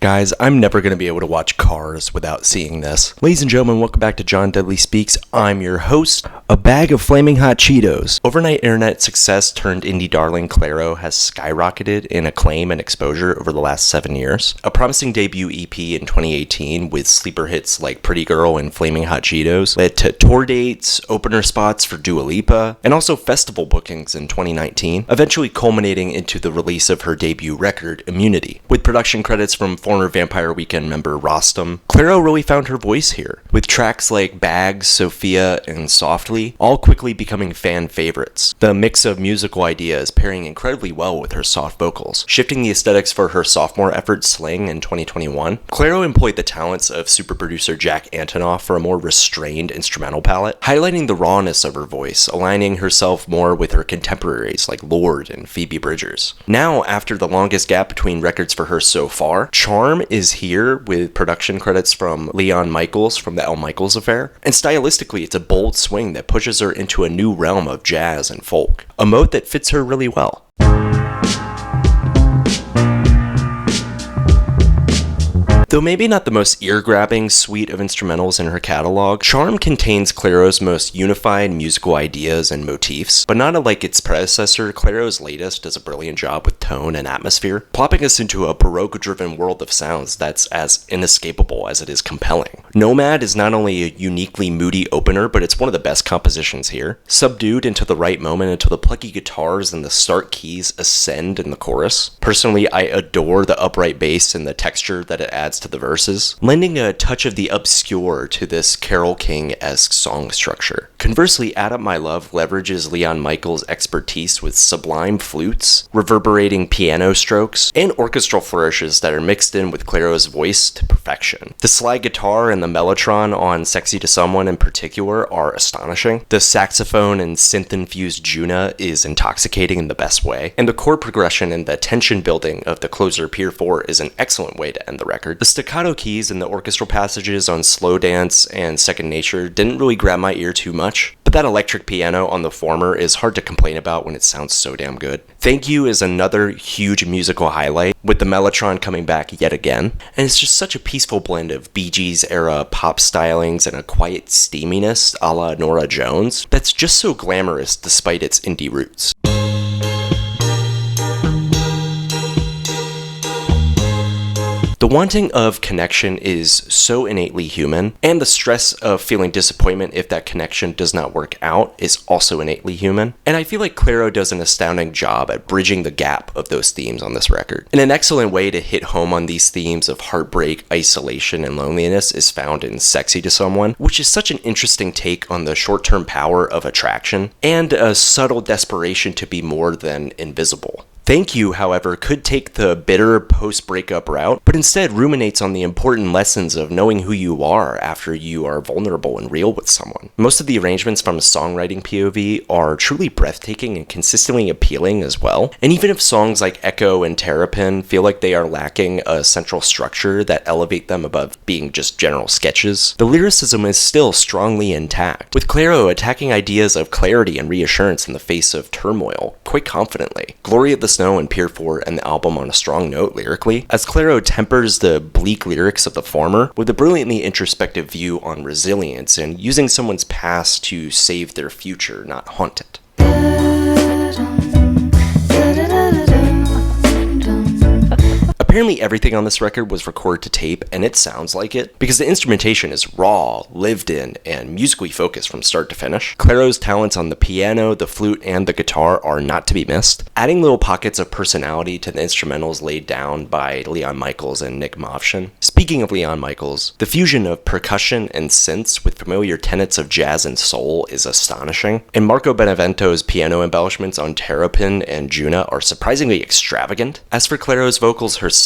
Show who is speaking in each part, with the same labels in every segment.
Speaker 1: Guys, I'm never going to be able to watch Cars without seeing this. Ladies and gentlemen, welcome back to John Dudley Speaks. I'm your host, a bag of flaming hot Cheetos. Overnight internet success turned indie darling Clairo has skyrocketed in acclaim and exposure over the last 7 years. A promising debut EP in 2018 with sleeper hits like Pretty Girl and Flaming Hot Cheetos led to tour dates, opener spots for Dua Lipa, and also festival bookings in 2019, eventually culminating into the release of her debut record, Immunity. With production credits from former Vampire Weekend member Rostam, Clairo really found her voice here, with tracks like Bags, Sophia, and Softly all quickly becoming fan favorites. The mix of musical ideas pairing incredibly well with her soft vocals, shifting the aesthetics for her sophomore effort Sling in 2021. Clairo employed the talents of super producer Jack Antonoff for a more restrained instrumental palette, highlighting the rawness of her voice, aligning herself more with her contemporaries like Lorde and Phoebe Bridgers. Now, after the longest gap between records for her so far, Charm is here with production credits from Leon Michels from the El Michels Affair, and stylistically it's a bold swing that pushes her into a new realm of jazz and folk, a mode that fits her really well. Though maybe not the most ear-grabbing suite of instrumentals in her catalog, Charm contains Clairo's most unified musical ideas and motifs, but not unlike its predecessor, Clairo's latest does a brilliant job with tone and atmosphere, plopping us into a Baroque-driven world of sounds that's as inescapable as it is compelling. Nomad is not only a uniquely moody opener, but it's one of the best compositions here. Subdued into the right moment until the plucky guitars and the stark keys ascend in the chorus. Personally, I adore the upright bass and the texture that it adds to the verses, lending a touch of the obscure to this Carole King-esque song structure. Conversely, Add Up My Love leverages Leon Michels' expertise with sublime flutes, reverberating piano strokes, and orchestral flourishes that are mixed in with Clairo's voice to perfection. The slide guitar and the mellotron on Sexy to Someone in particular are astonishing. The saxophone and synth-infused Juna is intoxicating in the best way, and the chord progression and the tension building of the closer Pier 4 is an excellent way to end the record. The staccato keys and the orchestral passages on Slow Dance and Second Nature didn't really grab my ear too much, but that electric piano on the former is hard to complain about when it sounds so damn good. Thank You is another huge musical highlight, with the mellotron coming back yet again, and it's just such a peaceful blend of Bee Gees era pop stylings and a quiet steaminess a la Norah Jones that's just so glamorous despite its indie roots. The wanting of connection is so innately human, and the stress of feeling disappointment if that connection does not work out is also innately human, and I feel like Clairo does an astounding job at bridging the gap of those themes on this record. And an excellent way to hit home on these themes of heartbreak, isolation, and loneliness is found in Sexy to Someone, which is such an interesting take on the short-term power of attraction, and a subtle desperation to be more than invisible. Thank You, however, could take the bitter post-breakup route, but instead ruminates on the important lessons of knowing who you are after you are vulnerable and real with someone. Most of the arrangements from a songwriting POV are truly breathtaking and consistently appealing as well, and even if songs like Echo and Terrapin feel like they are lacking a central structure that elevate them above being just general sketches, the lyricism is still strongly intact, with Clairo attacking ideas of clarity and reassurance in the face of turmoil quite confidently. Glory of the Snow and Pier 4 and the album on a strong note lyrically, as Clairo tempers the bleak lyrics of the former with a brilliantly introspective view on resilience and using someone's past to save their future, not haunt it. Apparently everything on this record was recorded to tape, and it sounds like it, because the instrumentation is raw, lived in, and musically focused from start to finish. Clairo's talents on the piano, the flute, and the guitar are not to be missed, adding little pockets of personality to the instrumentals laid down by Leon Michels and Nick Movshan. Speaking of Leon Michels, the fusion of percussion and synths with familiar tenets of jazz and soul is astonishing, and Marco Benevento's piano embellishments on Terrapin and Juna are surprisingly extravagant. As for Clairo's vocals herself,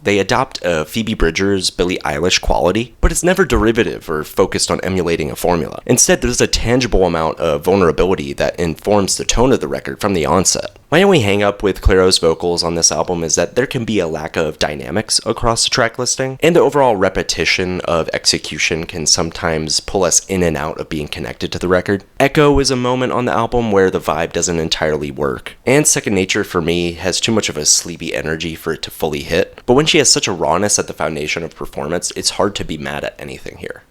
Speaker 1: they adopt a Phoebe Bridgers, Billie Eilish quality, but it's never derivative or focused on emulating a formula. Instead, there's a tangible amount of vulnerability that informs the tone of the record from the onset. My only hang up with Clairo's vocals on this album is that there can be a lack of dynamics across the track listing, and the overall repetition of execution can sometimes pull us in and out of being connected to the record. Echo is a moment on the album where the vibe doesn't entirely work, and Second Nature for me has too much of a sleepy energy for it to fully hit, but when she has such a rawness at the foundation of performance, it's hard to be mad at anything here.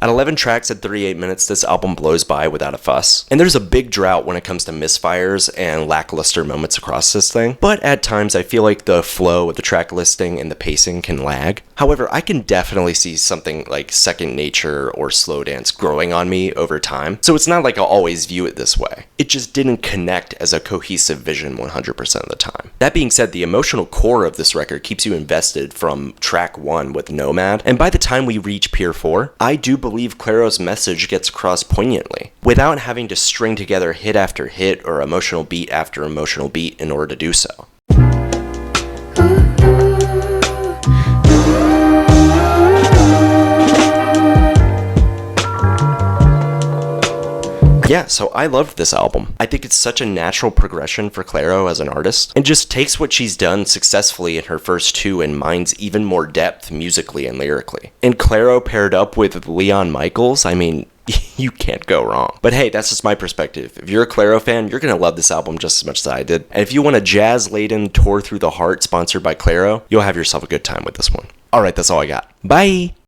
Speaker 1: At 11 tracks at 38 minutes, this album blows by without a fuss. And there's a big drought when it comes to misfires and lackluster moments across this thing, but at times I feel like the flow of the track listing and the pacing can lag. However, I can definitely see something like Second Nature or Slow Dance growing on me over time, so it's not like I'll always view it this way. It just didn't connect as a cohesive vision 100% of the time. That being said, the emotional core of this record keeps you invested from track 1 with Nomad, and by the time we reach Pier 4, I do believe Clairo's message gets across poignantly, without having to string together hit after hit or emotional beat after emotional beat in order to do so. Yeah, so I loved this album. I think it's such a natural progression for Clairo as an artist, and just takes what she's done successfully in her first 2 and mines even more depth musically and lyrically. And Clairo paired up with Leon Michels, I mean, you can't go wrong. But hey, that's just my perspective. If you're a Clairo fan, you're gonna love this album just as much as I did. And if you want a jazz-laden tour through the heart sponsored by Clairo, you'll have yourself a good time with this one. Alright, that's all I got. Bye!